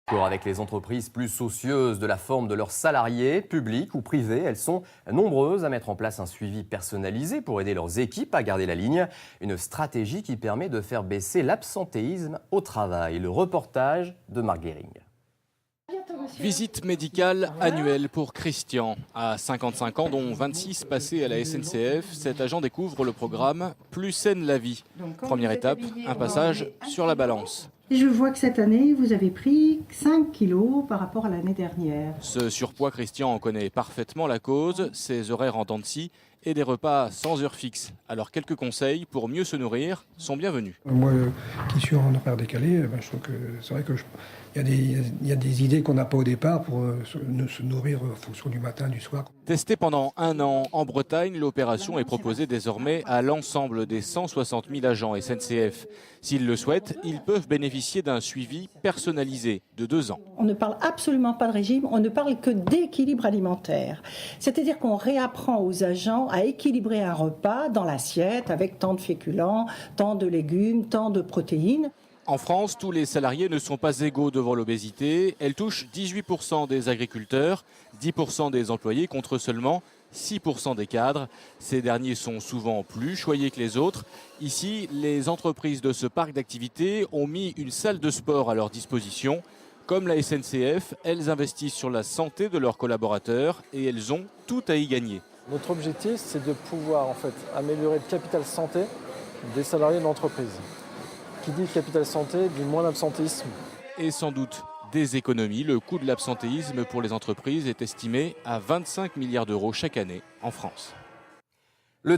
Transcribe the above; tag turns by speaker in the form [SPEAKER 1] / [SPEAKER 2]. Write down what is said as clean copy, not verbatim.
[SPEAKER 1] Encore avec les entreprises plus soucieuses de la forme de leurs salariés, publiques ou privées, elles sont nombreuses à mettre en place un suivi personnalisé pour aider leurs équipes à garder la ligne. Une stratégie qui permet de faire baisser l'absentéisme au travail. Le reportage de Marc Guéring.
[SPEAKER 2] Visite médicale annuelle pour Christian. À 55 ans, dont 26 passés à la SNCF, cet agent découvre le programme Plus saine la vie. Première étape, un passage sur la balance.
[SPEAKER 3] Je vois que cette année, vous avez pris 5 kilos par rapport à l'année dernière.
[SPEAKER 2] Ce surpoids, Christian en connaît parfaitement la cause, ses horaires en dents de scie et des repas sans heure fixe. Alors quelques conseils pour mieux se nourrir sont bienvenus.
[SPEAKER 4] Moi qui suis en horaire décalé, je trouve que c'est vrai qu'il y a des idées qu'on n'a pas au départ pour se nourrir en fonction du matin, du soir.
[SPEAKER 2] Testée pendant 1 an en Bretagne, l'opération est proposée désormais à l'ensemble des 160 000 agents SNCF. S'ils le souhaitent, ils peuvent bénéficier d'un suivi personnalisé de 2 ans.
[SPEAKER 3] On ne parle absolument pas de régime, on ne parle que d'équilibre alimentaire. C'est-à-dire qu'on réapprend aux agents à équilibrer un repas dans l'assiette avec tant de féculents, tant de légumes, tant de protéines.
[SPEAKER 2] En France, tous les salariés ne sont pas égaux devant l'obésité. Elle touche 18% des agriculteurs, 10% des employés contre seulement 6% des cadres. Ces derniers sont souvent plus choyés que les autres. Ici, les entreprises de ce parc d'activités ont mis une salle de sport à leur disposition. Comme la SNCF, elles investissent sur la santé de leurs collaborateurs et elles ont tout à y gagner.
[SPEAKER 5] Notre objectif, c'est de pouvoir améliorer le capital santé des salariés de l'entreprise. Qui dit capital santé dit moins d'absentéisme.
[SPEAKER 2] Et sans doute des économies. Le coût de l'absentéisme pour les entreprises est estimé à 25 milliards d'euros chaque année en France.